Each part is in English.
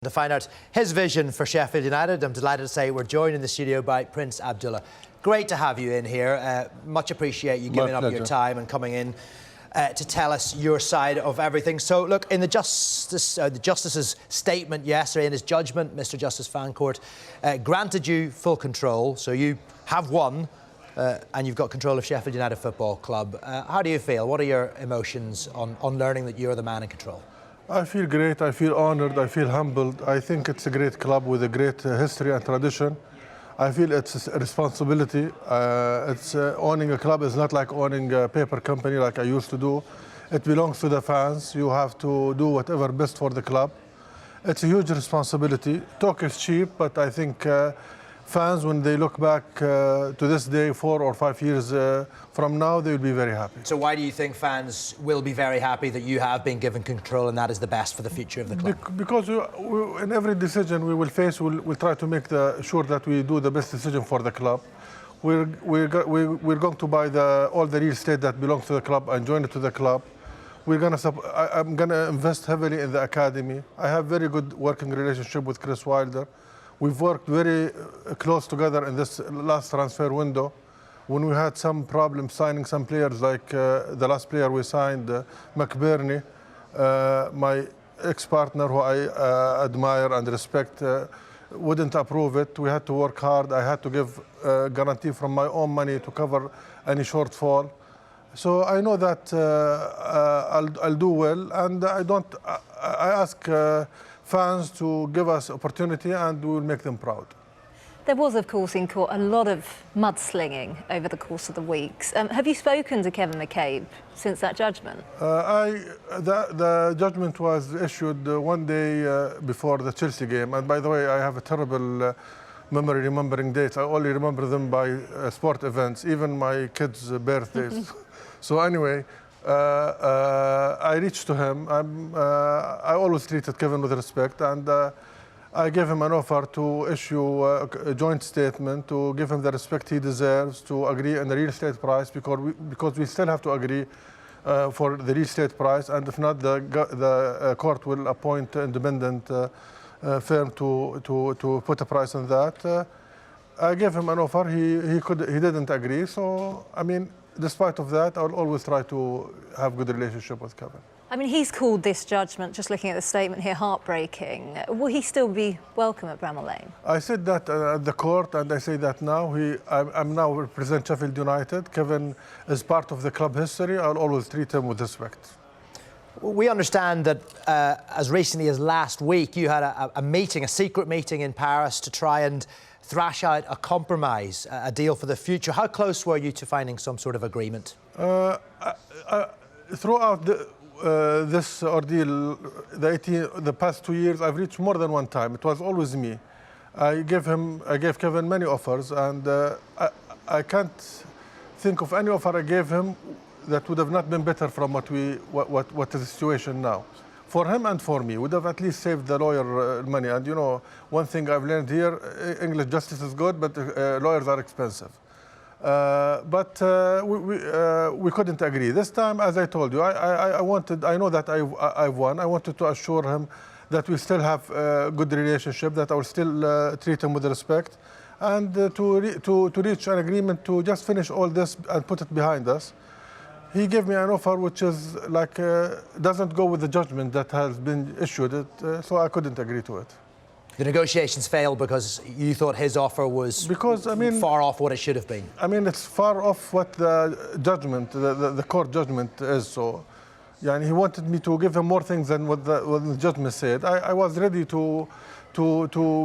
To find out his vision for Sheffield United, I'm delighted to say we're joined in the studio by Prince Abdullah. Great to have you in here. Much appreciate you giving up your time and coming in to tell us your side of everything. So, look, in the Justice's statement yesterday, in his judgment, Mr. Justice Fancourt granted you full control. So you have won, and you've got control of Sheffield United Football Club. How do you feel? What are your emotions on learning that you're the man in control? I feel great, I feel honoured, I feel humbled. I think it's a great club with a great history and tradition. I feel it's a responsibility. Owning a club is not like owning a paper company like I used to do. It belongs to the fans. You have to do whatever best for the club. It's a huge responsibility. Talk is cheap, but I think fans, when they look back to this day, 4 or 5 years from now, they will be very happy. So why do you think fans will be very happy that you have been given control and that is the best for the future of the club? Because in every decision we will face, we'll try to make sure that we do the best decision for the club. We're going to buy all the real estate that belongs to the club and join it to the club. I'm going to invest heavily in the academy. I have very good working relationship with Chris Wilder. We've worked very close together in this last transfer window. When we had some problems signing some players, like the last player we signed, McCabe, my ex-partner, who I admire and respect, wouldn't approve it. We had to work hard. I had to give a guarantee from my own money to cover any shortfall. So I know that I'll do well, and I ask fans to give us opportunity and we will make them proud. There was, of course, in court a lot of mudslinging over the course of the weeks. Have you spoken to Kevin McCabe since that judgment? The judgment was issued one day before the Chelsea game. And by the way, I have a terrible memory remembering dates. I only remember them by sport events, even my kids' birthdays. So anyway, I reached to him. I always treated Kevin with respect, and I gave him an offer to issue a joint statement to give him the respect he deserves, to agree on the real estate price, because we still have to agree for the real estate price, and if not, the court will appoint an independent firm to put a price on that. I gave him an offer. He didn't agree. So I mean, despite of that, I'll always try to have good relationship with Kevin. I mean, he's called this judgment, just looking at the statement here, heartbreaking. Will he still be welcome at Bramall Lane? I said that at the court, and I say that now. I'm now represent Sheffield United. Kevin is part of the club history. I'll always treat him with respect. We understand that as recently as last week, you had a meeting, a secret meeting in Paris to try and thrash out a compromise, a deal for the future. How close were you to finding some sort of agreement? Throughout this ordeal, the past 2 years, I've reached more than one time. It was always me. I gave Kevin many offers, and I can't think of any offer I gave him that would have not been better from what is the situation now. For him and for me, would have at least saved the lawyer money. And you know, one thing I've learned here, English justice is good, but lawyers are expensive. But we couldn't agree. This time, as I told you, I know that I've won. I wanted to assure him that we still have a good relationship, that I will still treat him with respect, and to reach an agreement to just finish all this and put it behind us. He gave me an offer which is like doesn't go with the judgment that has been issued, so I couldn't agree to it. The negotiations failed because you thought his offer was far off what it should have been. I mean, it's far off what the judgment, the court judgment is. So, yeah, and he wanted me to give him more things than what the judgment said. I was ready to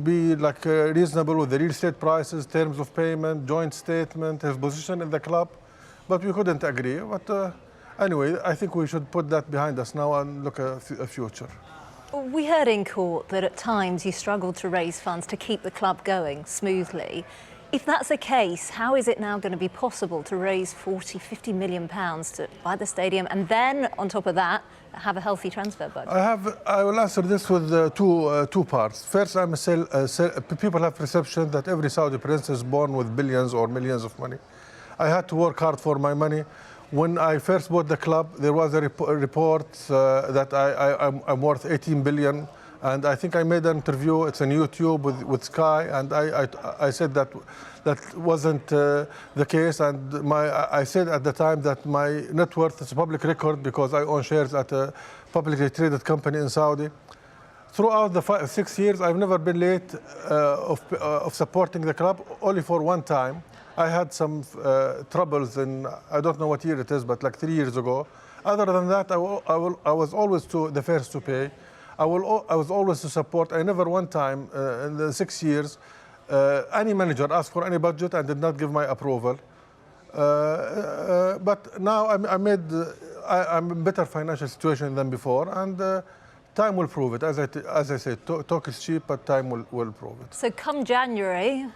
be like reasonable with the real estate prices, terms of payment, joint statement, his position in the club. But we couldn't agree. But anyway, I think we should put that behind us now and look at a future. We heard in court that at times you struggled to raise funds to keep the club going smoothly. If that's the case, how is it now going to be possible to raise 40–50 million pounds to buy the stadium and then, on top of that, have a healthy transfer budget? I will answer this with two parts. First, people have perception that every Saudi prince is born with billions or millions of money. I had to work hard for my money. When I first bought the club, there was a report that I'm worth 18 billion. And I think I made an interview, it's on YouTube with Sky, and I said that wasn't the case. And I said at the time that my net worth is a public record because I own shares at a publicly traded company in Saudi. Throughout the 6 years, I've never been late of supporting the club, only for one time. I had some troubles in, I don't know what year it is, but like 3 years ago. Other than that, I was always the first to pay. I was always to support. I never one time in the 6 years, any manager asked for any budget and did not give my approval. But now I'm in a better financial situation than before, and time will prove it. As I said, talk is cheap, but time will prove it. So come January,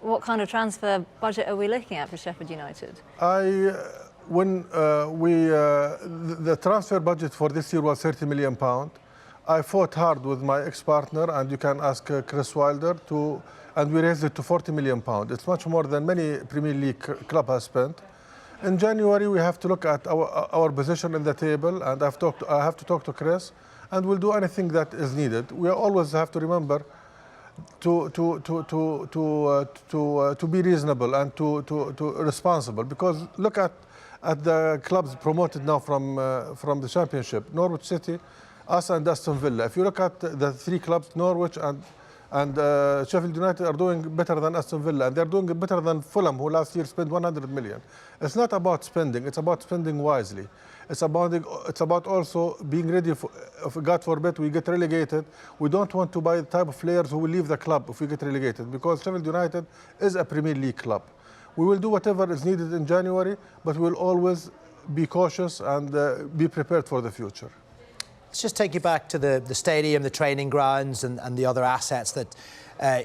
what kind of transfer budget are we looking at for Sheffield United? The transfer budget for this year was £30 million. I fought hard with my ex-partner, and you can ask Chris Wilder, and we raised it to £40 million. It's much more than many Premier League club has spent. In January, we have to look at our position in the table, and I have to talk to Chris, and we'll do anything that is needed. We always have to remember to be reasonable and to responsible, because look at the clubs promoted now from the Championship, Norwich City, us and Aston Villa. If you look at the three clubs, Norwich and Sheffield United are doing better than Aston Villa, and they're doing better than Fulham, who last year spent 100 million. It's not about spending, it's about spending wisely. It's about also being ready for, if God forbid, we get relegated. We don't want to buy the type of players who will leave the club if we get relegated, because Sheffield United is a Premier League club. We will do whatever is needed in January, but we'll always be cautious and be prepared for the future. Let's just take you back to the stadium, the training grounds and the other assets that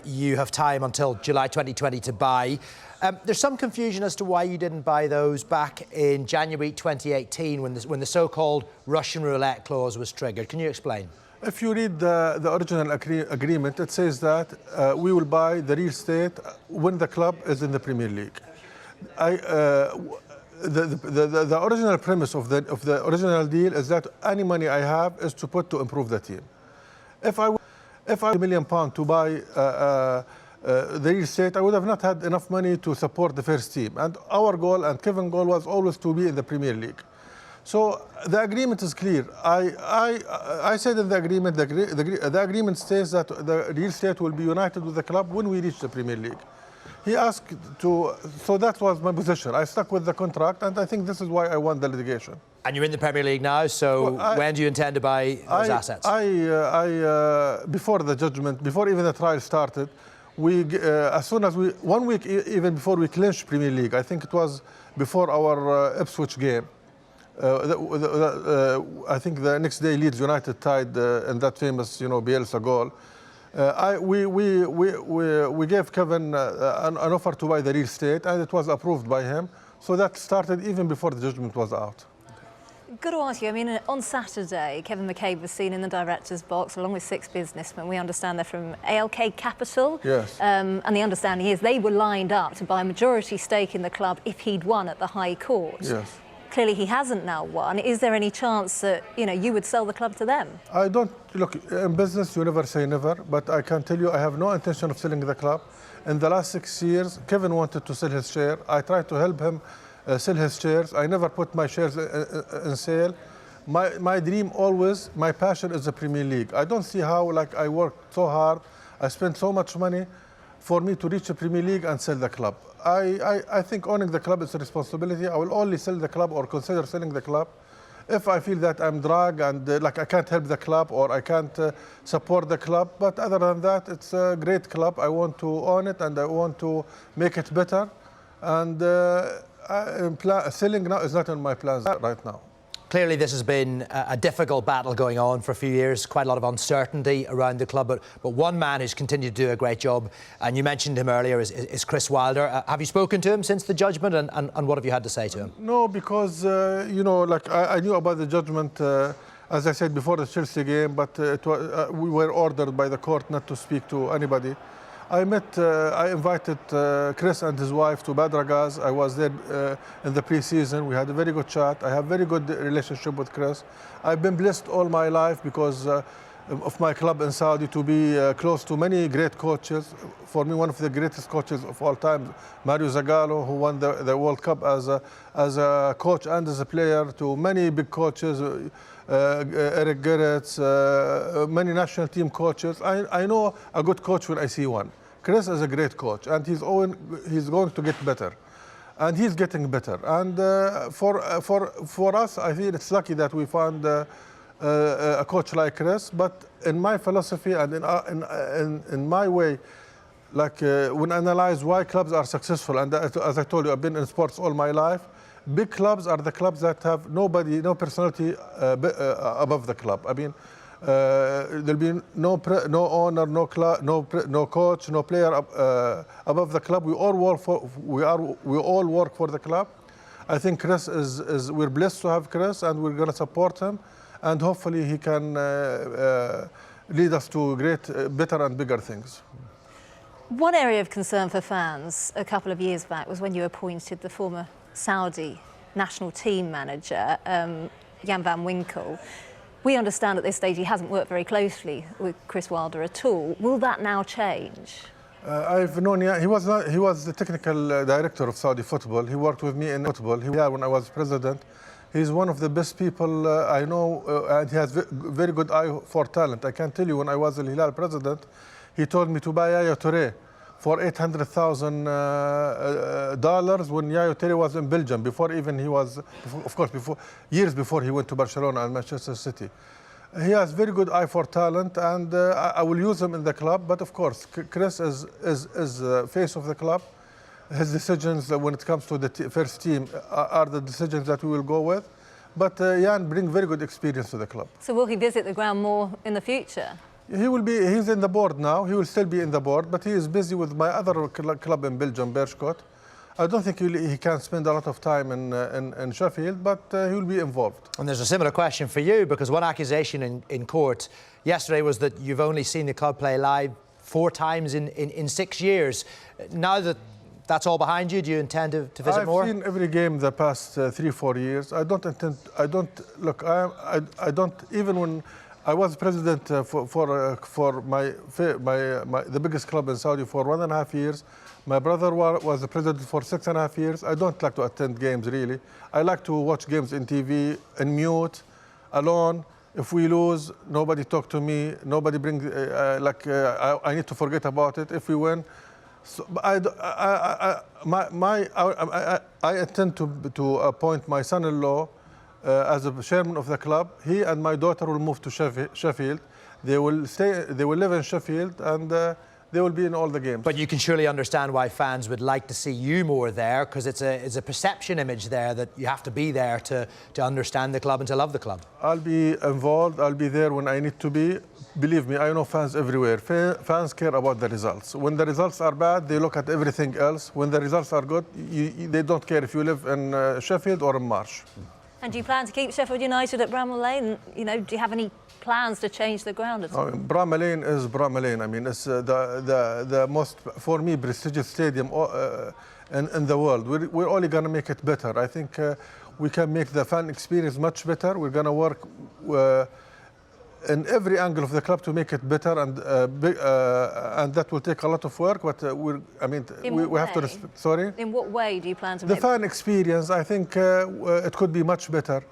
you have time until July 2020 to buy. There's some confusion as to why you didn't buy those back in January 2018 when the so-called Russian roulette clause was triggered. Can you explain? If you read the original agreement, it says that we will buy the real estate when the club is in the Premier League. The original premise of the original deal is that any money I have is to put to improve the team. If I had £1 million to buy the real estate, I would have not had enough money to support the first team. And our goal and Kevin's goal was always to be in the Premier League. So the agreement is clear. I said in the agreement, the agreement states that the real estate will be united with the club when we reach the Premier League. He asked to, so that was my position. I stuck with the contract, and I think this is why I won the litigation. And you're in the Premier League now, so when do you intend to buy those assets? Before the judgment, before even the trial started, as soon as 1 week even before we clinched Premier League, I think it was before our Ipswich game, I think the next day Leeds United tied in that famous, Bielsa goal. We gave Kevin an offer to buy the real estate, and it was approved by him. So that started even before the judgment was out. Got to ask you, I mean, on Saturday, Kevin McCabe was seen in the director's box along with 6 businessmen. We understand they're from ALK Capital. Yes. And the understanding is they were lined up to buy a majority stake in the club if he'd won at the High Court. Yes. Clearly he hasn't now won. Is there any chance that, you would sell the club to them? I don't, look, in business you never say never, but I can tell you I have no intention of selling the club. In the last 6 years, Kevin wanted to sell his share. I tried to help him sell his shares. I never put my shares in sale. My dream always, my passion is the Premier League. I don't see how, I worked so hard, I spent so much money for me to reach the Premier League and sell the club. I think owning the club is a responsibility. I will only sell the club or consider selling the club if I feel that I'm dragged and I can't help the club or I can't support the club. But other than that, it's a great club. I want to own it and I want to make it better. And selling now is not in my plans right now. Clearly this has been a difficult battle going on for a few years, quite a lot of uncertainty around the club, but one man who's continued to do a great job, and you mentioned him earlier, is Chris Wilder. Have you spoken to him since the judgment, and what have you had to say to him? No, because, I knew about the judgment, as I said, before the Chelsea game, but we were ordered by the court not to speak to anybody. I invited Chris and his wife to Badragaz. I was there in the pre-season. We had a very good chat. I have a very good relationship with Chris. I've been blessed all my life because of my club in Saudi, to be close to many great coaches. For me, one of the greatest coaches of all time, Mario Zagallo, who won the World Cup as a coach and as a player, to many big coaches, Eric Gerrits, many national team coaches. I know a good coach when I see one. Chris is a great coach, and he's going to get better. And he's getting better. And for us, I feel it's lucky that we found a coach like Chris. But in my philosophy and in my way, like when I analyze why clubs are successful, and as I told you, I've been in sports all my life. Big clubs are the clubs that have no personality above the club. I mean, there'll be no owner, no coach, no player above the club. We all work for the club. I think Chris we're blessed to have Chris, and we're going to support him, and hopefully he can lead us to better and bigger things. One area of concern for fans a couple of years back was when you appointed the former Saudi national team manager, Jan van Winkel. We understand at this stage he hasn't worked very closely with Chris Wilder at all. Will that now change? I've known he was the technical director of Saudi football. He worked with me in football. When I was president. He's one of the best people I know, and he has very good eye for talent. I can tell you, when I was Al Hilal president, he told me to buy Yaya Touré for $800,000 when Yaya Touré was in Belgium, before even he was, of course, years before he went to Barcelona and Manchester City. He has very good eye for talent, and I will use him in the club. But of course, Chris is face of the club. His decisions when it comes to the first team are the decisions that we will go with. But Jan brings very good experience to the club. So will he visit the ground more in the future? He will be. He's in the board now. He will still be in the board, but he is busy with my other club in Belgium, Berchkot. I don't think he can spend a lot of time in Sheffield, but he will be involved. And there's a similar question for you, because one accusation in court yesterday was that you've only seen the club play live 4 times in 6 years. Now that that's all behind you, do you intend to visit more? I've seen every game the past 3-4 years. I don't even when I was president for the biggest club in Saudi for 1.5 years. My brother was the president for 6.5 years. I don't like to attend games, really. I like to watch games in TV, in mute, alone. If we lose, nobody talk to me. Nobody bring, I need to forget about it. If we win, so I intend to appoint my son-in-law as a chairman of the club. He and my daughter will move to Sheffield. They will live in Sheffield, and they will be in all the games. But you can surely understand why fans would like to see you more there, because it's a perception image there that you have to be there to understand the club and to love the club. I'll be involved. I'll be there when I need to be. Believe me, I know fans everywhere. Fans care about the results. When the results are bad, they look at everything else. When the results are good, they don't care if you live in Sheffield or in Marsh. And do you plan to keep Sheffield United at Bramall Lane? You know, do you have any plans to change the ground at all? Bramall Lane is Bramall Lane. I mean, it's the most, for me, prestigious stadium in the world. We're only going to make it better. I think we can make the fan experience much better. We're going to work in every angle of the club to make it better, and that will take a lot of work. But we have to. Sorry. In what way do you plan to? The fan experience, I think, it could be much better.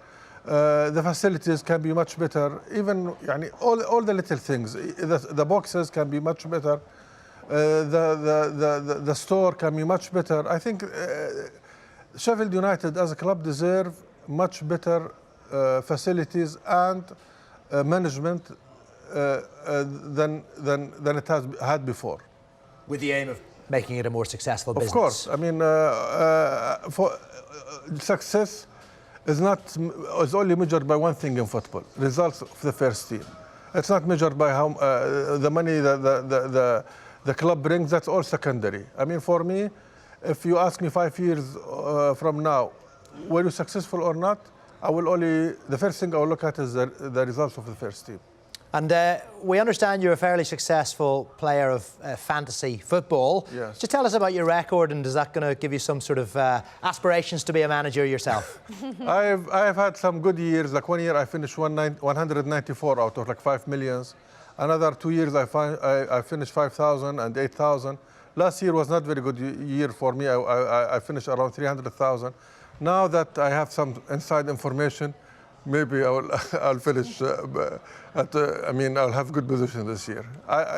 The facilities can be much better. Even all the little things. The boxes can be much better. The store can be much better. I think Sheffield United as a club deserve much better facilities and management than it has had before. With the aim of making it a more successful business. Of course. I mean, for success is only measured by one thing in football: results of the first team. It's not measured by how the money the club brings. That's all secondary. I mean, for me, if you ask me 5 years from now, were you successful or not? The first thing I will look at is the results of the first team. And we understand you're a fairly successful player of fantasy football. Yes. Just tell us about your record, and is that going to give you some sort of aspirations to be a manager yourself? I have had some good years. Like 1 year I finished 194 out of like 5 millions. Another 2 years I finished 5,000 and 8,000. Last year was not very good year for me. I finished around 300,000. Now that I have some inside information, maybe I'll finish I'll have good position this year.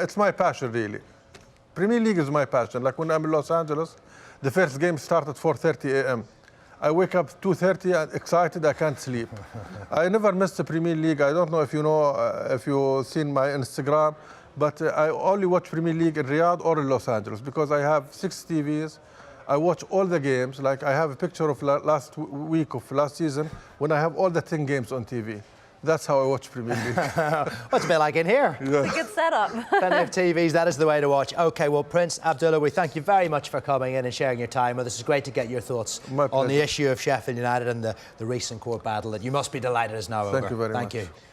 It's my passion, really. Premier League is my passion. Like when I'm in Los Angeles, the first game started at 4:30 a.m. I wake up 2:30 and excited, I can't sleep. I never missed the Premier League. I don't know if you know, if you've seen my Instagram, but I only watch Premier League in Riyadh or in Los Angeles because I have 6 TVs. I watch all the games. Like I have a picture of last week of last season when I have all the 10 games on TV. That's how I watch Premier League. What's a bit like in here? Yeah. It's a good setup. Plenty of TVs, that is the way to watch. OK, well, Prince Abdullah, we thank you very much for coming in and sharing your time with us. It's great to get your thoughts on the issue of Sheffield United and the recent court battle that you must be delighted is now over. Thank you very much. Thank you.